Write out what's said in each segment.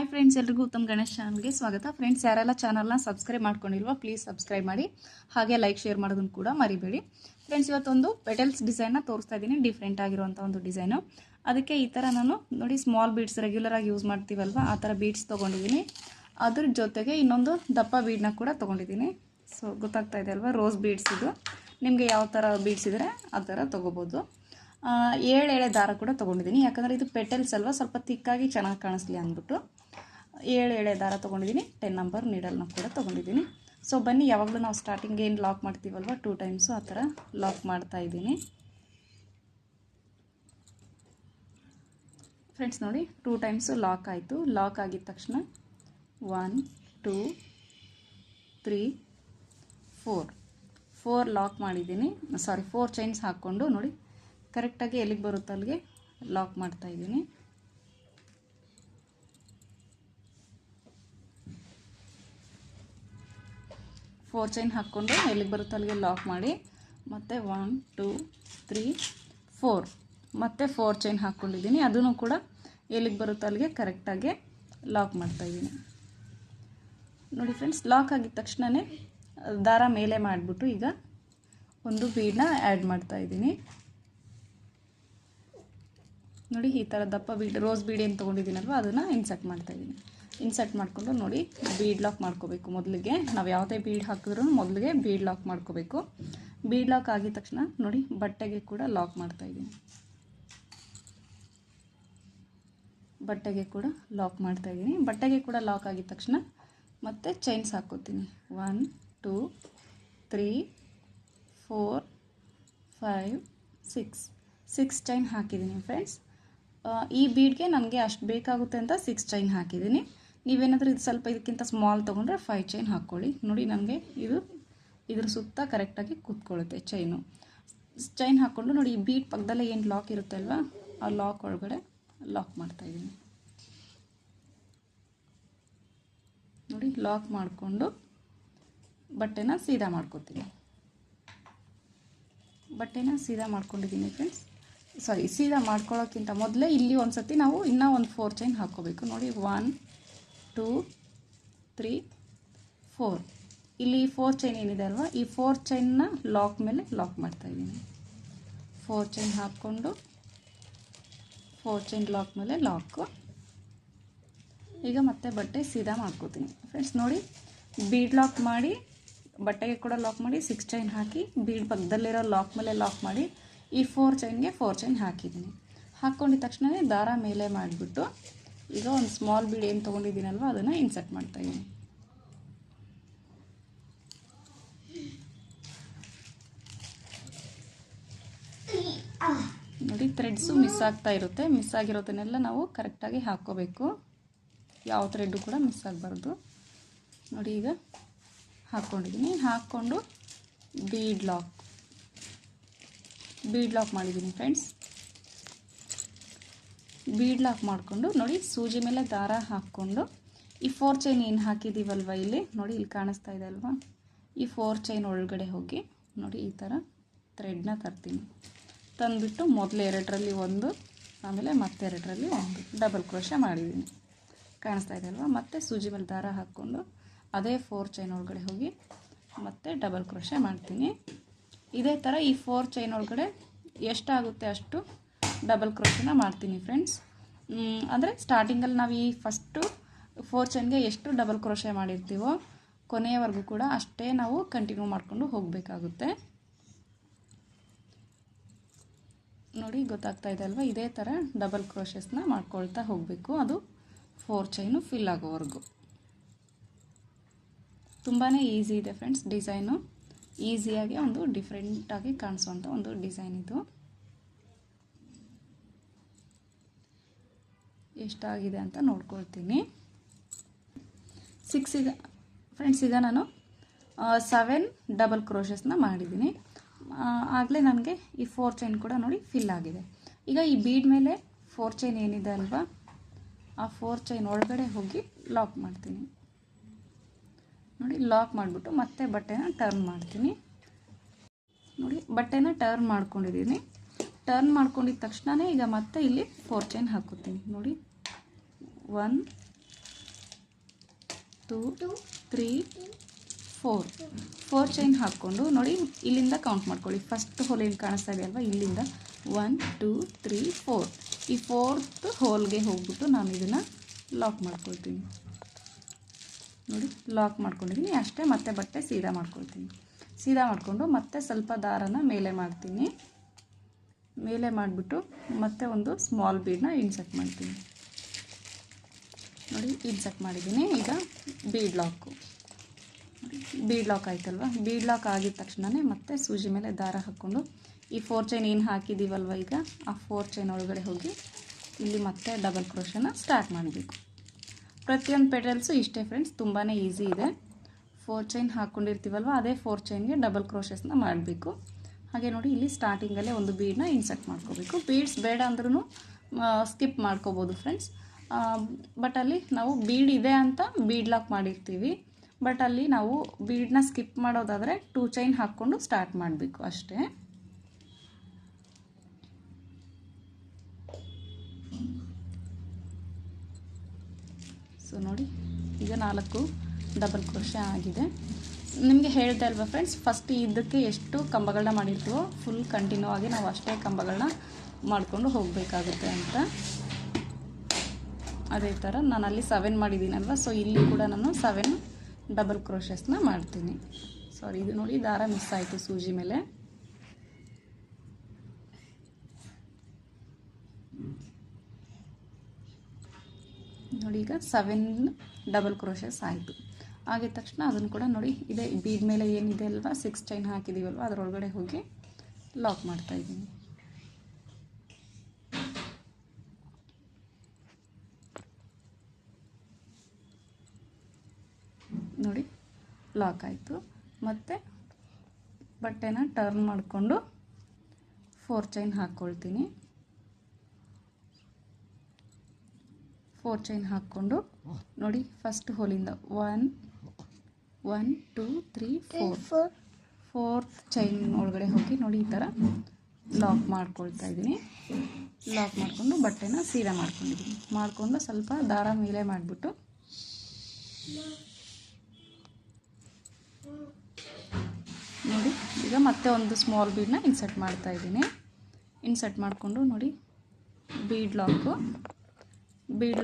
Hi friends, ಎಲ್ರಿಗೂ ಉತ್ತಮ್ ಗಣೇಶ್ ಚಾನಲ್ಗೆ ಸ್ವಾಗತ. ಫ್ರೆಂಡ್ಸ್, ಯಾರೆಲ್ಲ ಚಾನಲ್ನ ಸಬ್ಸ್ಕ್ರೈಬ್ ಮಾಡ್ಕೊಂಡಿಲ್ವೋ ಪ್ಲೀಸ್ ಸಬ್ಸ್ಕ್ರೈಬ್ ಮಾಡಿ, ಹಾಗೆ ಲೈಕ್ ಶೇರ್ ಮಾಡೋದನ್ನು ಕೂಡ ಮರಿಬೇಡಿ. ಫ್ರೆಂಡ್ಸ್, ಇವತ್ತೊಂದು ಪೆಟಲ್ಸ್ ಡಿಸೈನ್ನ ತೋರಿಸ್ತಾ ಇದ್ದೀನಿ, ಡಿಫ್ರೆಂಟ್ ಆಗಿರುವಂಥ ಒಂದು ಡಿಸೈನು. ಅದಕ್ಕೆ ಈ ಥರ ನಾನು ನೋಡಿ ಸ್ಮಾಲ್ ಬೀಡ್ಸ್ ರೆಗ್ಯುಲರಾಗಿ ಯೂಸ್ ಮಾಡ್ತೀವಲ್ವ, ಆ ಥರ ಬೀಡ್ಸ್ ತೊಗೊಂಡಿದ್ದೀನಿ. ಅದ್ರ ಜೊತೆಗೆ ಇನ್ನೊಂದು ದಪ್ಪ ಬೀಡನ್ನ ಕೂಡ ತೊಗೊಂಡಿದ್ದೀನಿ. ಸೊ ಗೊತ್ತಾಗ್ತಾ ಇದೆ ಅಲ್ವಾ, ರೋಸ್ ಬೀಡ್ಸ್ ಇದು. ನಿಮಗೆ ಯಾವ ಥರ ಬೀಡ್ಸ್ ಇದ್ದರೆ ಆ ಥರ ತೊಗೋಬೋದು. 7 ಎಳೆ ದಾರ ಕೂಡ ತೊಗೊಂಡಿದ್ದೀನಿ, ಯಾಕಂದರೆ ಇದು ಪೆಟಲ್ಸ್ ಅಲ್ವಾ, ಸ್ವಲ್ಪ ತಿಕ್ಕಾಗಿ ಚೆನ್ನಾಗಿ ಕಾಣಿಸ್ಲಿ ಅಂದ್ಬಿಟ್ಟು 7 ಎಳೆ ದಾರ ತೊಗೊಂಡಿದ್ದೀನಿ. 10 ನಂಬರ್ ನೀಡಲ್ನ ಕೂಡ ತೊಗೊಂಡಿದ್ದೀನಿ. ಸೊ ಬನ್ನಿ, ಯಾವಾಗಲೂ ನಾವು ಸ್ಟಾರ್ಟಿಂಗ್ ಏನು ಲಾಕ್ ಮಾಡ್ತೀವಲ್ವ 2 ಟೈಮ್ಸು ಆ ಥರ ಲಾಕ್ ಮಾಡ್ತಾ ಇದ್ದೀನಿ. ಫ್ರೆಂಡ್ಸ್ ನೋಡಿ, 2 ಟೈಮ್ಸು ಲಾಕ್ ಆಯಿತು. ಲಾಕ್ ಆಗಿದ ತಕ್ಷಣ 1 2 3 4 ಲಾಕ್ ಮಾಡಿದ್ದೀನಿ. 4 ಚೈನ್ಸ್ ಹಾಕ್ಕೊಂಡು ನೋಡಿ ಕರೆಕ್ಟಾಗಿ ಎಲ್ಲಿಗೆ ಬರುತ್ತೆ ಅಲ್ಲಿಗೆ ಲಾಕ್ ಮಾಡ್ತಾ ಇದ್ದೀನಿ. ಫೋರ್ ಚೈನ್ ಹಾಕ್ಕೊಂಡು ಎಲ್ಲಿಗೆ ಬರುತ್ತೆ ಅಲ್ಲಿಗೆ ಲಾಕ್ ಮಾಡಿ, ಮತ್ತು 1 2 3 4 ಮತ್ತು 4 ಚೈನ್ ಹಾಕ್ಕೊಂಡಿದ್ದೀನಿ. ಅದನ್ನು ಕೂಡ ಎಲ್ಲಿಗೆ ಬರುತ್ತೆ ಅಲ್ಲಿಗೆ ಕರೆಕ್ಟಾಗಿ ಲಾಕ್ ಮಾಡ್ತಾಯಿದ್ದೀನಿ. ನೋಡಿ ಫ್ರೆಂಡ್ಸ್, ಲಾಕ್ ಆಗಿದ ತಕ್ಷಣವೇ ದಾರ ಮೇಲೆ ಮಾಡಿಬಿಟ್ಟು ಈಗ ಒಂದು ಬೀಡನ್ನ ಆ್ಯಡ್ ಮಾಡ್ತಾಯಿದ್ದೀನಿ. ನೋಡಿ, ಈ ಥರ ದಪ್ಪ ಬೀಡ್, ರೋಸ್ ಬೀಡ್ ಏನು ತೊಗೊಂಡಿದ್ದೀನಲ್ವ ಅದನ್ನು ಇನ್ಸರ್ಟ್ ಮಾಡ್ತಾಯಿದ್ದೀನಿ. ಇನ್ಸರ್ಟ್ ಮಾಡಿಕೊಂಡು ನೋಡಿ ಬೀಡ್ ಲಾಕ್ ಮಾಡ್ಕೋಬೇಕು. ಮೊದಲಿಗೆ ನಾವು ಯಾವುದೇ ಬೀಡ್ ಹಾಕಿದ್ರೂ ಮೊದಲಿಗೆ ಬೀಡ್ ಲಾಕ್ ಮಾಡ್ಕೋಬೇಕು. ಬೀಡ್ ಲಾಕ್ ಆಗಿದ ತಕ್ಷಣ ನೋಡಿ ಬಟ್ಟೆಗೆ ಕೂಡ ಲಾಕ್ ಮಾಡ್ತಾಯಿದ್ದೀನಿ. ಬಟ್ಟೆಗೆ ಕೂಡ ಲಾಕ್ ಆಗಿದ ತಕ್ಷಣ ಮತ್ತೆ ಚೈನ್ಸ್ ಹಾಕ್ಕೋತೀನಿ. 1 2 3 4 5 6 ಚೈನ್ ಹಾಕಿದ್ದೀನಿ. ಫ್ರೆಂಡ್ಸ್, ಈ ಬೀಡ್ಗೆ ನನಗೆ ಅಷ್ಟು ಬೇಕಾಗುತ್ತೆ ಅಂತ 6 ಚೈನ್ ಹಾಕಿದ್ದೀನಿ. ನೀವೇನಾದರೂ ಇದು ಸ್ವಲ್ಪ ಇದಕ್ಕಿಂತ ಸ್ಮಾಲ್ ತೊಗೊಂಡ್ರೆ 5 ಚೈನ್ ಹಾಕ್ಕೊಳ್ಳಿ. ನೋಡಿ, ನನಗೆ ಇದ್ರ ಸುತ್ತ ಕರೆಕ್ಟಾಗಿ ಕೂತ್ಕೊಳ್ಳುತ್ತೆ ಚೈನ್ ಹಾಕ್ಕೊಂಡು ನೋಡಿ, ಈ ಬೀಡ್ ಪಕ್ಕದಲ್ಲೇ ಏನು ಲಾಕ್ ಇರುತ್ತೆ ಅಲ್ವಾ, ಆ ಲಾಕ್ ಒಳಗಡೆ ಲಾಕ್ ಮಾಡ್ತಾಯಿದ್ದೀನಿ. ನೋಡಿ, ಲಾಕ್ ಮಾಡಿಕೊಂಡು ಬಟ್ಟೆನ ಸೀದಾ ಮಾಡ್ಕೊಂಡಿದ್ದೀನಿ ಫ್ರೆಂಡ್ಸ್. ಸೀದಾ ಮಾಡ್ಕೊಳ್ಳೋಕ್ಕಿಂತ ಮೊದಲೇ ಇಲ್ಲಿ ಒಂದು ಸತಿ ನಾವು ಇನ್ನೂ ಒಂದು 4 ಚೈನ್ ಹಾಕ್ಕೋಬೇಕು. ನೋಡಿ, 1 2 3 4 ಇಲ್ಲಿ 4 ಚೈನ್ ಏನಿದೆ ಅಲ್ವಾ, ಈ 4 ಚೈನ್ನ ಲಾಕ್ ಮೇಲೆ ಲಾಕ್ ಮಾಡ್ತಾಯಿದ್ದೀನಿ. 4 ಚೈನ್ ಹಾಕ್ಕೊಂಡು 4 ಚೈನ್ ಲಾಕ್ ಮೇಲೆ ಲಾಕು. ಈಗ ಮತ್ತೆ ಬಟ್ಟೆ ಸೀದಾ ಮಾಡ್ಕೋತೀನಿ. ಫ್ರೆಂಡ್ಸ್ ನೋಡಿ, ಬೀಡ್ ಲಾಕ್ ಮಾಡಿ ಬಟ್ಟೆಗೆ ಕೂಡ ಲಾಕ್ ಮಾಡಿ 6 ಚೈನ್ ಹಾಕಿ ಬೀಡ್ ಪಕ್ಕದಲ್ಲಿರೋ ಲಾಕ್ ಮೇಲೆ ಲಾಕ್ ಮಾಡಿ ಈ 4 ಚೈನ್ಗೆ 4 ಚೈನ್ ಹಾಕಿದ್ದೀನಿ. ಹಾಕ್ಕೊಂಡಿದ ತಕ್ಷಣವೇ ದಾರ ಮೇಲೆ ಮಾಡಿಬಿಟ್ಟು ಈಗ ಒಂದು ಸ್ಮಾಲ್ ಬೀಡ್ ಏನು ತೊಗೊಂಡಿದ್ದೀನಲ್ವ ಅದನ್ನು ಇನ್ಸರ್ಟ್ ಮಾಡ್ತಾಯಿದ್ದೀನಿ. ನೋಡಿ, ಥ್ರೆಡ್ಸು ಮಿಸ್ ಆಗಿರೋದನ್ನೆಲ್ಲ ನಾವು ಕರೆಕ್ಟಾಗಿ ಹಾಕ್ಕೋಬೇಕು. ಯಾವ ಥ್ರೆಡ್ಡು ಕೂಡ ಮಿಸ್ ಆಗಬಾರ್ದು. ನೋಡಿ, ಈಗ ಹಾಕ್ಕೊಂಡಿದ್ದೀನಿ. ಹಾಕ್ಕೊಂಡು ಬೀಡ್ ಲಾಕ್ ಮಾಡಿದ್ದೀನಿ ಫ್ರೆಂಡ್ಸ್. ಬೀಡ್ ಲಾಕ್ ಮಾಡಿಕೊಂಡು ನೋಡಿ, ಸೂಜಿ ಮೇಲೆ ದಾರ ಹಾಕ್ಕೊಂಡು ಈ 4 ಚೈನ್ ಏನು ಹಾಕಿದ್ದೀವಲ್ವ ಇಲ್ಲಿ ನೋಡಿ, ಇಲ್ಲಿ ಕಾಣಿಸ್ತಾ ಇದೆ ಅಲ್ವಾ, ಈ 4 ಚೈನ್ ಒಳಗಡೆ ಹೋಗಿ ನೋಡಿ ಈ ಥರ ಥ್ರೆಡ್ನ ತರ್ತೀನಿ. ತಂದುಬಿಟ್ಟು ಮೊದಲು 2ರಲ್ಲಿ 1, ಆಮೇಲೆ ಮತ್ತೆ 2ರಲ್ಲಿ 1 ಡಬಲ್ ಕ್ರೋಶೆ ಮಾಡಿದ್ದೀನಿ. ಕಾಣಿಸ್ತಾ ಇದೆ ಅಲ್ವಾ. ಮತ್ತು ಸೂಜಿ ಮೇಲೆ ದಾರ ಹಾಕ್ಕೊಂಡು ಅದೇ 4 ಚೈನ್ ಒಳಗಡೆ ಹೋಗಿ ಮತ್ತೆ ಡಬಲ್ ಕ್ರೋಶೆ ಮಾಡ್ತೀನಿ. ಇದೇ ಥರ ಈ 4 ಚೈನ್ ಒಳಗಡೆ ಎಷ್ಟಾಗುತ್ತೆ ಅಷ್ಟು ಡಬಲ್ ಕ್ರೋಶೆನ ಮಾಡ್ತೀನಿ ಫ್ರೆಂಡ್ಸ್. ಅಂದರೆ ಸ್ಟಾರ್ಟಿಂಗಲ್ಲಿ ನಾವು ಈ ಫಸ್ಟು 4 ಚೈನ್ಗೆ ಎಷ್ಟು ಡಬಲ್ ಕ್ರೋಶೆ ಮಾಡಿರ್ತೀವೋ ಕೊನೆಯವರೆಗೂ ಕೂಡ ಅಷ್ಟೇ ನಾವು ಕಂಟಿನ್ಯೂ ಮಾಡಿಕೊಂಡು ಹೋಗಬೇಕಾಗುತ್ತೆ. ನೋಡಿ, ಗೊತ್ತಾಗ್ತಾ ಇದೆ ಅಲ್ವಾ, ಇದೇ ಥರ ಡಬಲ್ ಕ್ರೋಶೆಸ್ನ ಮಾಡ್ಕೊಳ್ತಾ ಹೋಗಬೇಕು. ಅದು 4 ಚೈನು ಫಿಲ್ ಆಗೋವರೆಗೂ. ತುಂಬಾ ಈಸಿ ಇದೆ ಫ್ರೆಂಡ್ಸ್ ಡಿಸೈನು. ಈಸಿಯಾಗಿ ಒಂದು ಡಿಫ್ರೆಂಟಾಗಿ ಕಾಣಿಸುವಂಥ ಒಂದು ಡಿಸೈನ್ ಇದು. ಎಷ್ಟಾಗಿದೆ ಅಂತ ನೋಡ್ಕೊಳ್ತೀನಿ. 6 ಈಗ ಫ್ರೆಂಡ್ಸ್, ಈಗ ನಾನು 7 ಡಬಲ್ ಕ್ರೋಶಸ್ನ ಮಾಡಿದ್ದೀನಿ. ಆಗಲೇ ನನಗೆ ಈ 4 ಚೈನ್ ಕೂಡ ನೋಡಿ ಫಿಲ್ ಆಗಿದೆ. ಈಗ ಈ ಬೀಡ್ ಮೇಲೆ 4 ಚೈನ್ ಏನಿದೆ ಅಲ್ವಾ, ಆ 4 ಚೈನ್ ಒಳಗಡೆ ಹೋಗಿ ಲಾಕ್ ಮಾಡ್ತೀನಿ. ನೋಡಿ, ಲಾಕ್ ಮಾಡಿಬಿಟ್ಟು ಮತ್ತೆ ಬಟ್ಟೆನ ಟರ್ನ್ ಮಾಡ್ತೀನಿ. ನೋಡಿ, ಬಟ್ಟೆನ ಟರ್ನ್ ಮಾಡ್ಕೊಂಡಿದ್ದೀನಿ. ಟರ್ನ್ ಮಾಡ್ಕೊಂಡಿದ್ದ ತಕ್ಷಣವೇ ಈಗ ಮತ್ತೆ ಇಲ್ಲಿ 4 ಚೈನ್ ಹಾಕೋತೀನಿ. ನೋಡಿ, 1 2 3 4 ಚೈನ್ ಹಾಕ್ಕೊಂಡು ನೋಡಿ ಇಲ್ಲಿಂದ ಕೌಂಟ್ ಮಾಡ್ಕೊಳ್ಳಿ. ಫಸ್ಟ್ ಹೋಲ್ ಇಲ್ಲಿ ಕಾಣಿಸ್ತಾ ಇದೆಯಲ್ವ, ಇಲ್ಲಿಂದ 1 2 3 4 ಈ 4th ಹೋಲ್ಗೆ ಹೋಗ್ಬಿಟ್ಟು ನಾನು ಇದನ್ನು ಲಾಕ್ ಮಾಡ್ಕೊಳ್ತೀನಿ. ನೋಡಿ ಲಾಕ್ ಮಾಡ್ಕೊಂಡಿದ್ದೀನಿ ಅಷ್ಟೇ. ಮತ್ತೆ ಬಟ್ಟೆ ಸೀದಾ ಮಾಡ್ಕೊಳ್ತೀನಿ. ಸೀದಾ ಮಾಡಿಕೊಂಡು ಮತ್ತೆ ಸ್ವಲ್ಪ ದಾರನ ಮೇಲೆ ಮಾಡ್ತೀನಿ. ಮೇಲೆ ಮಾಡಿಬಿಟ್ಟು ಮತ್ತೆ ಒಂದು ಸ್ಮಾಲ್ ಬೀಡನ್ನ ಇನ್ಸರ್ಟ್ ಮಾಡ್ತೀನಿ. ನೋಡಿ ಇನ್ಸರ್ಟ್ ಮಾಡಿದ್ದೀನಿ. ಈಗ ಬೀಡ್ ಲಾಕ್ ಆಯ್ತಲ್ವ. ಬೀಡ್ ಲಾಕ್ ಆಗಿದ ತಕ್ಷಣವೇ ಮತ್ತೆ ಸೂಜಿ ಮೇಲೆ ದಾರ ಹಾಕ್ಕೊಂಡು ಈ 4 ಚೈನ್ ಏನು ಹಾಕಿದ್ದೀವಲ್ವ ಈಗ ಆ 4 ಚೈನ್ ಒಳಗಡೆ ಹೋಗಿ ಇಲ್ಲಿ ಮತ್ತೆ ಡಬಲ್ ಕ್ರೋಶನ ಸ್ಟಾರ್ಟ್ ಮಾಡಬೇಕು. ಪ್ರತಿಯೊಂದು ಪೆಟಲ್ಸು ಇಷ್ಟೇ ಫ್ರೆಂಡ್ಸ್, ತುಂಬಾ ಈಸಿ ಇದೆ. 4 ಚೈನ್ ಹಾಕ್ಕೊಂಡಿರ್ತೀವಲ್ವ ಅದೇ 4 ಚೈನ್ಗೆ ಡಬಲ್ ಕ್ರೋಶಸ್ನ ಮಾಡಬೇಕು. ಹಾಗೆ ನೋಡಿ ಇಲ್ಲಿ ಸ್ಟಾರ್ಟಿಂಗಲ್ಲೇ ಒಂದು ಬೀಡನ್ನ ಇನ್ಸರ್ಟ್ ಮಾಡ್ಕೋಬೇಕು. ಬೀಡ್ಸ್ ಬೇಡ ಅಂದ್ರೂ ಸ್ಕಿಪ್ ಮಾಡ್ಕೋಬೋದು ಫ್ರೆಂಡ್ಸ್. ಬಟ್ ಅಲ್ಲಿ ನಾವು ಬೀಡ್ ಇದೆ ಅಂತ ಬೀಡ್ ಲಾಕ್ ಮಾಡಿರ್ತೀವಿ. ಬಟ್ ಅಲ್ಲಿ ನಾವು ಬೀಡನ್ನ ಸ್ಕಿಪ್ ಮಾಡೋದಾದರೆ 2 ಚೈನ್ ಹಾಕ್ಕೊಂಡು ಸ್ಟಾರ್ಟ್ ಮಾಡಬೇಕು ಅಷ್ಟೇ. ಸೊ ನೋಡಿ ಈಗ 4 ಡಬಲ್ ಕ್ರೋಶೆ ಆಗಿದೆ. ನಿಮಗೆ ಹೇಳ್ತಾ ಅಲ್ವಾ ಫ್ರೆಂಡ್ಸ್, ಫಸ್ಟ್ ಇದಕ್ಕೆ ಎಷ್ಟು ಕಂಬಗಳನ್ನ ಮಾಡಿರ್ತೀವೋ ಫುಲ್ ಕಂಟಿನ್ಯೂ ಆಗಿ ನಾವು ಅಷ್ಟೇ ಕಂಬಗಳನ್ನ ಮಾಡಿಕೊಂಡು ಹೋಗಬೇಕಾಗುತ್ತೆ ಅಂತ. ಅದೇ ಥರ ನಾನು ಅಲ್ಲಿ 7 ಮಾಡಿದ್ದೀನಲ್ವ, ಸೊ ಇಲ್ಲಿ ಕೂಡ ನಾನು 7 ಡಬಲ್ ಕ್ರೋಶಸ್ನ ಮಾಡ್ತೀನಿ. ಸಾರಿ, ಇದು ನೋಡಿ ದಾರ ಮಿಸ್ ಆಯಿತು ಸೂಜಿ ಮೇಲೆ. ನೋಡಿ ಈಗ 7 ಡಬಲ್ ಕ್ರೋಶಸ್ ಆಯಿತು. ಆಗಿದ ತಕ್ಷಣ ಅದನ್ನು ಕೂಡ ನೋಡಿ ಇದೇ ಬೀಡ್ ಮೇಲೆ ಏನಿದೆ ಅಲ್ವಾ 6 ಚೈನ್ ಹಾಕಿದ್ದೀವಲ್ವ ಅದರೊಳಗಡೆ ಹೋಗಿ ಲಾಕ್ ಮಾಡ್ತಾಯಿದ್ದೀನಿ. ನೋಡಿ ಲಾಕ್ ಆಯಿತು. ಮತ್ತು ಬಟ್ಟೆನ ಟರ್ನ್ ಮಾಡಿಕೊಂಡು 4 ಚೈನ್ ಹಾಕ್ಕೊಳ್ತೀನಿ. 4 ಚೈನ್ ಹಾಕ್ಕೊಂಡು ನೋಡಿ ಫಸ್ಟ್ ಹೋಲಿಂದ 1 2 3 4 4th ಚೈನ್ ಒಳಗಡೆ ಹೋಗಿ ನೋಡಿ ಈ ಥರ ಲಾಕ್ ಮಾಡ್ಕೊಳ್ತಾ ಇದ್ದೀನಿ. ಲಾಕ್ ಮಾಡಿಕೊಂಡು ಬಟ್ಟೆನ ಸೀದಾ ಮಾಡ್ಕೊಂಡಿದ್ದೀನಿ. ಮಾಡಿಕೊಂಡು ಸ್ವಲ್ಪ ದಾರ ಮೇಲೆ ಮಾಡಿಬಿಟ್ಟು ನೋಡಿ ಈಗ ಮತ್ತೆ ಒಂದು ಸ್ಮಾಲ್ ಬೀಡನ್ನ ಇನ್ಸರ್ಟ್ ಮಾಡ್ತಾ ಇದ್ದೀನಿ. ಇನ್ಸರ್ಟ್ ಮಾಡಿಕೊಂಡು ನೋಡಿ ಬೀಡ್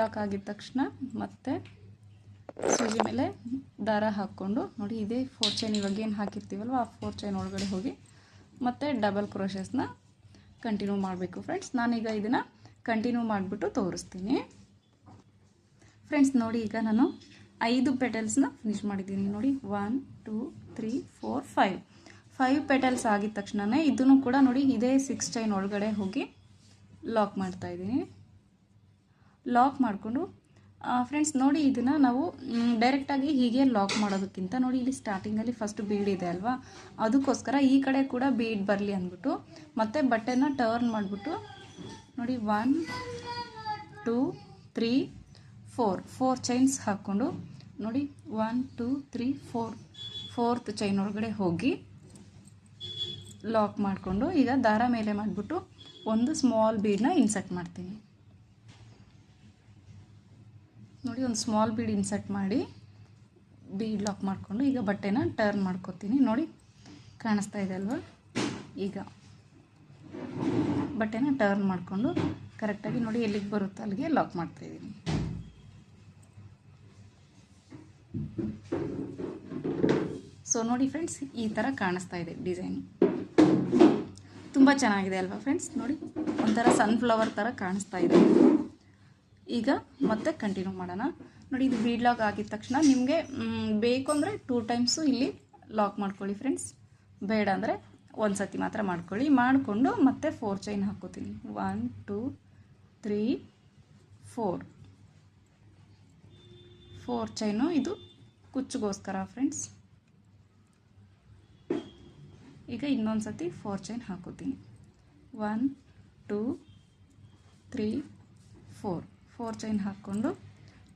ಲಾಕ್ ಆಗಿದ ತಕ್ಷಣ ಮತ್ತೆ ಸೂಜಿ ಮೇಲೆ ದಾರ ಹಾಕ್ಕೊಂಡು ನೋಡಿ ಇದೇ 4 ಚೈನ್ ಇವಾಗ ಏನು ಹಾಕಿರ್ತೀವಲ್ವ ಆ 4 ಚೈನ್ ಒಳಗಡೆ ಹೋಗಿ ಮತ್ತೆ ಡಬಲ್ ಕ್ರೋಶಸ್ನ ಕಂಟಿನ್ಯೂ ಮಾಡಬೇಕು ಫ್ರೆಂಡ್ಸ್. ನಾನೀಗ ಇದನ್ನು ಕಂಟಿನ್ಯೂ ಮಾಡಿಬಿಟ್ಟು ತೋರಿಸ್ತೀನಿ ಫ್ರೆಂಡ್ಸ್. ನೋಡಿ ಈಗ ನಾನು 5 ಪೆಟಲ್ಸ್ನ ಫಿನಿಶ್ ಮಾಡಿದ್ದೀನಿ. ನೋಡಿ 1 2 3 4 5 ಪೆಟಲ್ಸ್ ಆಗಿದ ತಕ್ಷಣವೇ ಇದನ್ನು ಕೂಡ ನೋಡಿ ಇದೇ 6 ಚೈನ್ ಒಳಗಡೆ ಹೋಗಿ ಲಾಕ್ ಮಾಡ್ತಾಯಿದ್ದೀನಿ. ಲಾಕ್ ಮಾಡಿಕೊಂಡು ಫ್ರೆಂಡ್ಸ್ ನೋಡಿ ಇದನ್ನು ನಾವು ಡೈರೆಕ್ಟಾಗಿ ಹೀಗೆ ಲಾಕ್ ಮಾಡೋದಕ್ಕಿಂತ ನೋಡಿ ಇಲ್ಲಿ ಸ್ಟಾರ್ಟಿಂಗಲ್ಲಿ ಫಸ್ಟ್ ಬೀಡ್ ಇದೆ ಅಲ್ವಾ, ಅದಕ್ಕೋಸ್ಕರ ಈ ಕಡೆ ಕೂಡ ಬೀಡ್ ಬರಲಿ ಅಂದ್ಬಿಟ್ಟು ಮತ್ತೆ ಬಟ್ಟೆನ ಟರ್ನ್ ಮಾಡಿಬಿಟ್ಟು ನೋಡಿ 1 2 3 4 ಚೈನ್ಸ್ ಹಾಕ್ಕೊಂಡು ನೋಡಿ 1 2 3 4th ಚೈನ್ ಒಳಗಡೆ ಹೋಗಿ ಲಾಕ್ ಮಾಡಿಕೊಂಡು ಈಗ ದಾರ ಮೇಲೆ ಮಾಡಿಬಿಟ್ಟು ಒಂದು ಸ್ಮಾಲ್ ಬೀಡನ್ನ ಇನ್ಸರ್ಟ್ ಮಾಡ್ತೀನಿ. ನೋಡಿ ಒಂದು ಸ್ಮಾಲ್ ಬೀಡ್ ಇನ್ಸರ್ಟ್ ಮಾಡಿ ಬೀಡ್ ಲಾಕ್ ಮಾಡಿಕೊಂಡು ಈಗ ಬಟ್ಟೆನ ಟರ್ನ್ ಮಾಡ್ಕೊತೀನಿ. ನೋಡಿ ಕಾಣಿಸ್ತಾ ಇದೆ ಅಲ್ವಾ, ಈಗ ಬಟ್ಟೆನ ಟರ್ನ್ ಮಾಡಿಕೊಂಡು ಕರೆಕ್ಟಾಗಿ ನೋಡಿ ಎಲ್ಲಿಗೆ ಬರುತ್ತೋ ಅಲ್ಲಿಗೆ ಲಾಕ್ ಮಾಡ್ತಾಯಿದ್ದೀನಿ. ಸೊ ನೋಡಿ ಫ್ರೆಂಡ್ಸ್ ಈ ಥರ ಕಾಣಿಸ್ತಾ ಇದೆ ಡಿಸೈನು, ತುಂಬ ಚೆನ್ನಾಗಿದೆ ಅಲ್ವಾ ಫ್ರೆಂಡ್ಸ್. ನೋಡಿ ಒಂಥರ ಸನ್ಫ್ಲವರ್ ಥರ ಕಾಣಿಸ್ತಾ ಇದೆ. ಈಗ ಮತ್ತೆ ಕಂಟಿನ್ಯೂ ಮಾಡೋಣ. ನೋಡಿ ಇದು ಬೀಡ್ ಲಾಕ್ ಆಗಿದ ತಕ್ಷಣ ನಿಮಗೆ ಬೇಕು ಅಂದರೆ 2 ಟೈಮ್ಸು ಇಲ್ಲಿ ಲಾಕ್ ಮಾಡ್ಕೊಳ್ಳಿ ಫ್ರೆಂಡ್ಸ್, ಬೇಡ ಅಂದರೆ ಒಂದು ಸತಿ ಮಾತ್ರ ಮಾಡ್ಕೊಳ್ಳಿ. ಮಾಡಿಕೊಂಡು ಮತ್ತೆ 4 ಚೈನ್ ಹಾಕ್ಕೋತೀನಿ. 1 2 3 4 ಚೈನು ಇದು ಕುಚ್ಚಿಗೋಸ್ಕರ ಫ್ರೆಂಡ್ಸ್. ಈಗ ಇನ್ನೊಂದು ಸತಿ 4 ಚೈನ್ ಹಾಕೋತೀನಿ. 1 2 3 4 ಚೈನ್ ಹಾಕ್ಕೊಂಡು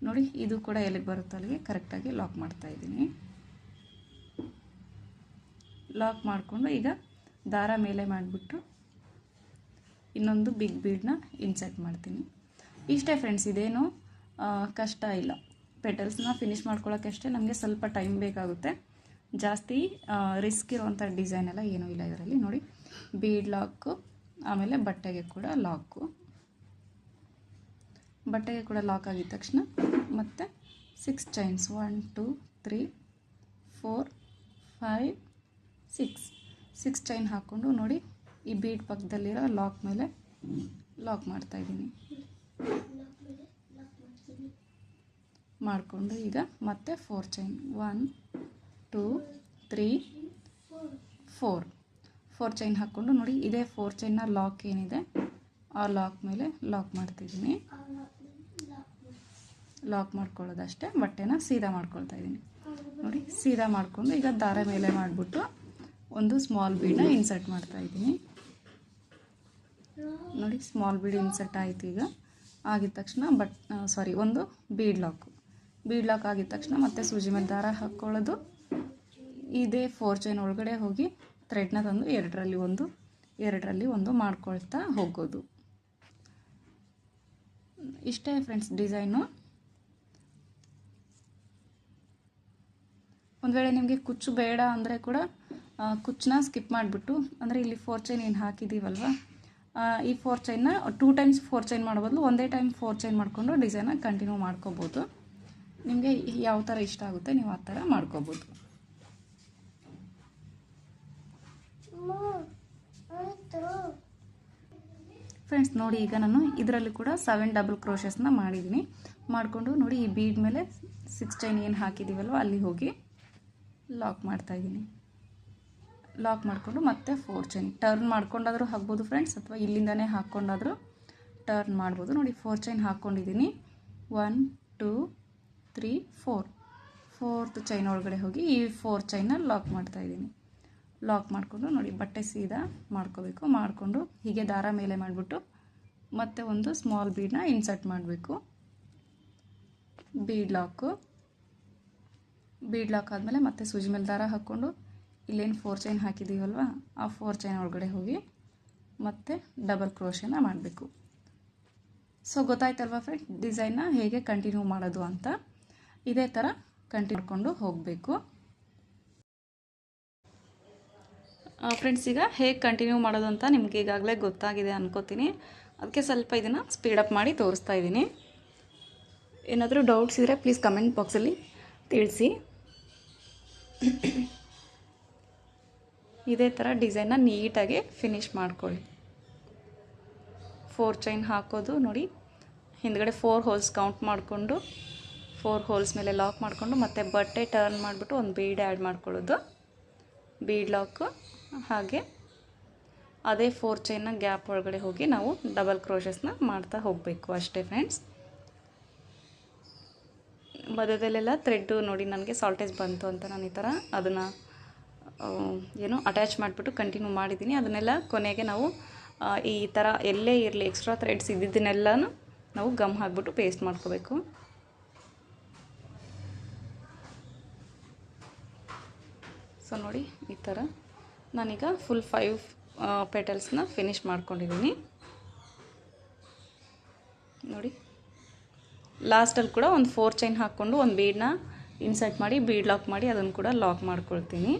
ನೋಡಿ ಇದು ಕೂಡ ಎಲ್ಲಿಗೆ ಬರುತ್ತೋ ಅಲ್ಲಿಗೆ ಕರೆಕ್ಟಾಗಿ ಲಾಕ್ ಮಾಡ್ತಾಯಿದ್ದೀನಿ. ಲಾಕ್ ಮಾಡಿಕೊಂಡು ಈಗ ದಾರ ಮೇಲೆ ಮಾಡಿಬಿಟ್ಟು ಇನ್ನೊಂದು ಬಿಗ್ ಬೀಡನ್ನ ಇನ್ಸರ್ಟ್ ಮಾಡ್ತೀನಿ. ಇಷ್ಟೇ ಫ್ರೆಂಡ್ಸ್, ಇದೇನು ಕಷ್ಟ ಇಲ್ಲ. ಪೆಟಲ್ಸ್ನ ಫಿನಿಶ್ ಮಾಡ್ಕೊಳ್ಳೋಕ್ಕೆ ಅಷ್ಟೇ ನಮಗೆ ಸ್ವಲ್ಪ ಟೈಮ್ ಬೇಕಾಗುತ್ತೆ. ಜಾಸ್ತಿ ರಿಸ್ಕ್ ಇರುವಂಥ ಡಿಸೈನ್ ಎಲ್ಲ ಏನೂ ಇಲ್ಲ ಇದರಲ್ಲಿ. ನೋಡಿ ಬೀಡ್ ಲಾಕು, ಆಮೇಲೆ ಬಟ್ಟೆಗೆ ಕೂಡ ಲಾಕು, ಬಟ್ಟೆಗೆ ಕೂಡ ಲಾಕ್ ಆಗಿದ ತಕ್ಷಣ ಮತ್ತು 6 ಚೈನ್ಸ್ 1 2 3 4 5 6 ಚೈನ್ ಹಾಕ್ಕೊಂಡು ನೋಡಿ ಈ ಬೀಡ್ ಪಕ್ಕದಲ್ಲಿರೋ ಲಾಕ್ ಮೇಲೆ ಲಾಕ್ ಮಾಡ್ತಾಯಿದ್ದೀನಿ. ಮಾಡಿಕೊಂಡು ಈಗ ಮತ್ತೆ 4 ಚೈನ್ 1 2 3 4 ಚೈನ್ ಹಾಕ್ಕೊಂಡು ನೋಡಿ ಇದೇ 4 ಚೈನ್ನ ಲಾಕ್ ಏನಿದೆ ಆ ಲಾಕ್ ಮೇಲೆ ಲಾಕ್ ಮಾಡ್ತಿದ್ದೀನಿ. ಲಾಕ್ ಮಾಡ್ಕೊಳ್ಳೋದಷ್ಟೇ, ಬಟ್ಟೆನ ಸೀದಾ ಮಾಡ್ಕೊಳ್ತಾ ಇದ್ದೀನಿ. ನೋಡಿ ಸೀದಾ ಮಾಡಿಕೊಂಡು ಈಗ ದಾರ ಮೇಲೆ ಮಾಡಿಬಿಟ್ಟು ಒಂದು ಸ್ಮಾಲ್ ಬೀಡನ್ನ ಇನ್ಸರ್ಟ್ ಮಾಡ್ತಾ ಇದ್ದೀನಿ. ನೋಡಿ ಸ್ಮಾಲ್ ಬೀಡ್ ಇನ್ಸರ್ಟ್ ಆಯಿತು. ಈಗ ಆಗಿದ ತಕ್ಷಣ ಒಂದು ಬೀಡ್ ಲಾಕ್ ಆಗಿದ ತಕ್ಷಣ ಮತ್ತೆ ಸೂಜಿ ಮೇಲೆ ದಾರ ಹಾಕ್ಕೊಳ್ಳೋದು. ಇದೇ 4 ಚೈನ್ ಒಳಗಡೆ ಹೋಗಿ ಥ್ರೆಡ್ನ ತಂದು ಎರಡರಲ್ಲಿ ಒಂದು ಮಾಡ್ಕೊಳ್ತಾ ಹೋಗೋದು. ಇಷ್ಟೇ ಫ್ರೆಂಡ್ಸ್ ಡಿಸೈನು. ಒಂದು ವೇಳೆ ನಿಮಗೆ ಕುಚ್ಚು ಬೇಡ ಅಂದರೆ ಕೂಡ ಕುಚ್ಚನ್ನ ಸ್ಕಿಪ್ ಮಾಡಿಬಿಟ್ಟು, ಅಂದರೆ ಇಲ್ಲಿ 4 ಚೈನ್ ಏನು ಹಾಕಿದ್ದೀವಲ್ವ, ಈ 4 ಚೈನ್ನ 2 ಟೈಮ್ಸ್ 4 ಚೈನ್ ಮಾಡೋ ಬದಲು ಒಂದೇ ಟೈಮ್ 4 ಚೈನ್ ಮಾಡಿಕೊಂಡು ಡಿಸೈನ ಕಂಟಿನ್ಯೂ ಮಾಡ್ಕೋಬೋದು. ನಿಮಗೆ ಯಾವ ಥರ ಇಷ್ಟ ಆಗುತ್ತೆ ನೀವು ಆ ಥರ ಮಾಡ್ಕೋಬೋದು. ಫ್ರೆಂಡ್ಸ್ ನೋಡಿ ಈಗ ನಾನು ಇದರಲ್ಲಿ ಕೂಡ 7 ಡಬಲ್ ಕ್ರೋಶಸ್ನ ಮಾಡಿದ್ದೀನಿ. ಮಾಡಿಕೊಂಡು ನೋಡಿ ಈ ಬೀಡ್ ಮೇಲೆ 6 ಚೈನ್ ಏನು ಹಾಕಿದ್ದೀವಲ್ವ ಅಲ್ಲಿ ಹೋಗಿ ಲಾಕ್ ಮಾಡ್ತಾಯಿದ್ದೀನಿ. ಲಾಕ್ ಮಾಡಿಕೊಂಡು ಮತ್ತೆ 4 ಚೈನ್ ಟರ್ನ್ ಮಾಡ್ಕೊಂಡಾದರೂ ಹಾಕ್ಬೋದು ಫ್ರೆಂಡ್ಸ್, ಅಥವಾ ಇಲ್ಲಿಂದನೇ ಹಾಕ್ಕೊಂಡಾದರೂ ಟರ್ನ್ ಮಾಡ್ಬೋದು. ನೋಡಿ 4 ಚೈನ್ ಹಾಕ್ಕೊಂಡಿದ್ದೀನಿ. 1 2 3 4th ಚೈನ್ ಒಳಗಡೆ ಹೋಗಿ ಈ 4 ಚೈನ್ನ ಲಾಕ್ ಮಾಡ್ತಾಯಿದ್ದೀನಿ. ಲಾಕ್ ಮಾಡಿಕೊಂಡು ನೋಡಿ ಬಟ್ಟೆ ಸೀದಾ ಮಾಡ್ಕೋಬೇಕು. ಮಾಡಿಕೊಂಡು ಹೀಗೆ ದಾರ ಮೇಲೆ ಮಾಡಿಬಿಟ್ಟು ಮತ್ತೆ ಒಂದು ಸ್ಮಾಲ್ ಬೀಡನ್ನ ಇನ್ಸರ್ಟ್ ಮಾಡಬೇಕು. ಬೀಡ್ ಲಾಕ್ ಆದಮೇಲೆ ಮತ್ತೆ ಸೂಜಿ ಮೇಲೆ ದಾರ ಹಾಕ್ಕೊಂಡು ಇಲ್ಲೇನು 4 ಚೈನ್ ಹಾಕಿದ್ದೀವಲ್ವ ಆ 4 ಚೈನ್ ಒಳಗಡೆ ಹೋಗಿ ಮತ್ತೆ ಡಬಲ್ ಕ್ರೋಶನ ಮಾಡಬೇಕು. ಸೊ ಗೊತ್ತಾಯ್ತಲ್ವ ಫ್ರೆಂಡ್ ಡಿಸೈನ್ನ ಹೇಗೆ ಕಂಟಿನ್ಯೂ ಮಾಡೋದು ಅಂತ. ಇದೇ ಥರ ಕಂಟಿನ್ಯೂ ಮಾಡಿಕೊಂಡು ಹೋಗಬೇಕು. ಫ್ರೆಂಡ್ಸ್ ಈಗ ಹೇಗೆ ಕಂಟಿನ್ಯೂ ಮಾಡೋದು ಅಂತ ನಿಮ್ಗೆ ಈಗಾಗಲೇ ಗೊತ್ತಾಗಿದೆ ಅನ್ಕೋತೀನಿ. ಅದಕ್ಕೆ ಸ್ವಲ್ಪ ಇದನ್ನು ಸ್ಪೀಡಪ್ ಮಾಡಿ ತೋರಿಸ್ತಾ ಇದ್ದೀನಿ. ಏನಾದರೂ ಡೌಟ್ಸ್ ಇದ್ದರೆ ಪ್ಲೀಸ್ ಕಮೆಂಟ್ ಬಾಕ್ಸಲ್ಲಿ ತಿಳಿಸಿ. ಇದೇ ಥರ ಡಿಸೈನ್ನ ನೀಟಾಗಿ ಫಿನಿಶ್ ಮಾಡ್ಕೊಳ್ಳಿ. 4 ಚೈನ್ ಹಾಕೋದು ನೋಡಿ, ಹಿಂದ್ಗಡೆ 4 ಹೋಲ್ಸ್ ಕೌಂಟ್ ಮಾಡಿಕೊಂಡು 4 ಹೋಲ್ಸ್ ಮೇಲೆ ಲಾಕ್ ಮಾಡಿಕೊಂಡು ಮತ್ತೆ ಬಟ್ಟೆ ಟರ್ನ್ ಮಾಡಿಬಿಟ್ಟು ಒಂದು ಬೀಡ್ ಆ್ಯಡ್ ಮಾಡ್ಕೊಳ್ಳೋದು. ಬೀಡ್ ಲಾಕು, ಹಾಗೆ ಅದೇ 4 ಚೈನ್ನ ಗ್ಯಾಪ್ ಒಳಗಡೆ ಹೋಗಿ ನಾವು ಡಬಲ್ ಕ್ರೋಶಸ್ನ ಮಾಡ್ತಾ ಹೋಗಬೇಕು ಅಷ್ಟೇ ಫ್ರೆಂಡ್ಸ್. ಮಧ್ಯದಲ್ಲೆಲ್ಲ ಥ್ರೆಡ್ಡು ನೋಡಿ ನನಗೆ ಸಾಲ್ಟೇಜ್ ಬಂತು ಅಂತ ನಾನು ಈ ಥರ ಅದನ್ನು ಅಟ್ಯಾಚ್ ಮಾಡಿಬಿಟ್ಟು ಕಂಟಿನ್ಯೂ ಮಾಡಿದ್ದೀನಿ. ಅದನ್ನೆಲ್ಲ ಕೊನೆಗೆ ನಾವು ಈ ಥರ ಎಲ್ಲೇ ಇರಲಿ ಎಕ್ಸ್ಟ್ರಾ ಥ್ರೆಡ್ಸ್ ಇದ್ದಿದ್ದನ್ನೆಲ್ಲನೂ ನಾವು ಗಮ್ ಹಾಕ್ಬಿಟ್ಟು ಪೇಸ್ಟ್ ಮಾಡ್ಕೋಬೇಕು. ಸೊ ನೋಡಿ ಈ ಥರ ನಾನೀಗ ಫುಲ್ 5 ಪೆಟಲ್ಸ್ನ ಫಿನಿಶ್ ಮಾಡ್ಕೊಂಡಿದ್ದೀನಿ. ನೋಡಿ ಲಾಸ್ಟಲ್ಲಿ ಕೂಡ ಒಂದು 4 ಚೈನ್ ಹಾಕ್ಕೊಂಡು ಒಂದು ಬೀಡನ್ನ ಇನ್ಸರ್ಟ್ ಮಾಡಿ ಬೀಡ್ ಲಾಕ್ ಮಾಡಿ ಅದನ್ನು ಕೂಡ ಲಾಕ್ ಮಾಡ್ಕೊಳ್ತೀನಿ.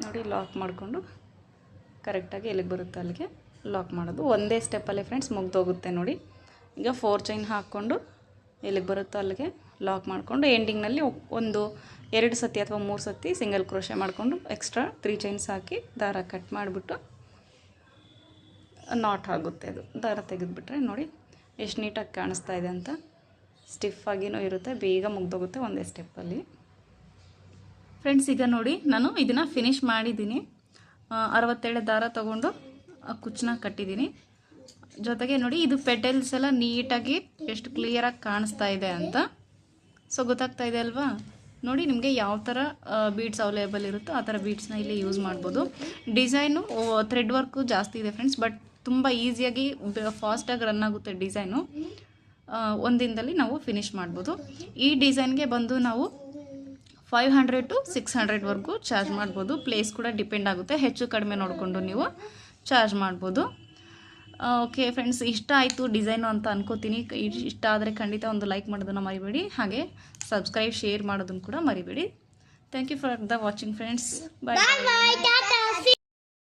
ನೋಡಿ ಲಾಕ್ ಮಾಡಿಕೊಂಡು ಕರೆಕ್ಟಾಗಿ ಎಲ್ಲಿಗೆ ಬರುತ್ತೆ ಅಲ್ಲಿಗೆ ಲಾಕ್ ಮಾಡೋದು. ಒಂದೇ ಸ್ಟೆಪ್ಪಲ್ಲೇ ಫ್ರೆಂಡ್ಸ್ ಮುಗ್ದೋಗುತ್ತೆ ನೋಡಿ. ಈಗ 4 ಚೈನ್ ಹಾಕ್ಕೊಂಡು ಎಲ್ಲಿಗೆ ಬರುತ್ತೋ ಅಲ್ಲಿಗೆ ಲಾಕ್ ಮಾಡಿಕೊಂಡು ಎಂಡಿಂಗ್ನಲ್ಲಿ ಒಂದು 2 ಸತಿ ಅಥವಾ 3 ಸತಿ ಸಿಂಗಲ್ ಕ್ರೋಶೆ ಮಾಡಿಕೊಂಡು ಎಕ್ಸ್ಟ್ರಾ 3 ಚೈನ್ಸ್ ಹಾಕಿ ದಾರ ಕಟ್ ಮಾಡಿಬಿಟ್ಟು ನಾಟ್ ಆಗುತ್ತೆ. ಅದು ದಾರ ತೆಗೆದುಬಿಟ್ರೆ ನೋಡಿ ಎಷ್ಟು ನೀಟಾಗಿ ಕಾಣಿಸ್ತಾ ಇದೆ ಅಂತ. ಸ್ಟಿಫಾಗಿನೂ ಇರುತ್ತೆ, ಬೇಗ ಮುಗ್ದೋಗುತ್ತೆ ಒಂದೇ ಸ್ಟೆಪ್ಪಲ್ಲಿ. ಫ್ರೆಂಡ್ಸ್ ಈಗ ನೋಡಿ ನಾನು ಇದನ್ನು ಫಿನಿಶ್ ಮಾಡಿದ್ದೀನಿ. 67 ದಾರ ತೊಗೊಂಡು ಕುಚ್ಚನ್ನ ಕಟ್ಟಿದ್ದೀನಿ. ಜೊತೆಗೆ ನೋಡಿ ಇದು ಪೆಟಲ್ಸ್ ಎಲ್ಲ ನೀಟಾಗಿ ಎಷ್ಟು ಕ್ಲಿಯರಾಗಿ ಕಾಣಿಸ್ತಾ ಇದೆ ಅಂತ. ಸೊ ಗೊತ್ತಾಗ್ತಾ ಇದೆ ಅಲ್ವಾ? ನೋಡಿ ನಿಮಗೆ ಯಾವ ಥರ ಬೀಡ್ಸ್ ಅವೈಲೇಬಲ್ ಇರುತ್ತೋ ಆ ಥರ ಬೀಡ್ಸ್ನ ಇಲ್ಲಿ ಯೂಸ್ ಮಾಡ್ಬೋದು. ಡಿಸೈನು ಥ್ರೆಡ್ ವರ್ಕು ಜಾಸ್ತಿ ಇದೆ ಫ್ರೆಂಡ್ಸ್, ಬಟ್ ತುಂಬ ಈಸಿಯಾಗಿ ಫಾಸ್ಟಾಗಿ ರನ್ ಆಗುತ್ತೆ ಡಿಸೈನು. ಒಂದಿನದಲ್ಲಿ ನಾವು ಫಿನಿಶ್ ಮಾಡ್ಬೋದು. ಈ ಡಿಸೈನ್ಗೆ ಬಂದು ನಾವು 500 to 600ವರೆಗೂ ಚಾರ್ಜ್ ಮಾಡ್ಬೋದು. ಪ್ಲೇಸ್ ಕೂಡ ಡಿಪೆಂಡ್ ಆಗುತ್ತೆ, ಹೆಚ್ಚು ಕಡಿಮೆ ನೋಡಿಕೊಂಡು ನೀವು ಚಾರ್ಜ್ ಮಾಡ್ಬೋದು. ಓಕೆ ಫ್ರೆಂಡ್ಸ್, ಇಷ್ಟ ಆಯಿತು ಡಿಸೈನು ಅಂತ ಅನ್ಕೋತೀನಿ. ಇಷ್ಟ ಆದರೆ ಖಂಡಿತ ಒಂದು ಲೈಕ್ ಮಾಡೋದನ್ನು ಮರಿಬೇಡಿ. ಹಾಗೆ ಸಬ್ಸ್ಕ್ರೈಬ್, ಶೇರ್ ಮಾಡೋದನ್ನು ಕೂಡ ಮರಿಬೇಡಿ. Thank you for the watching friends. Bye.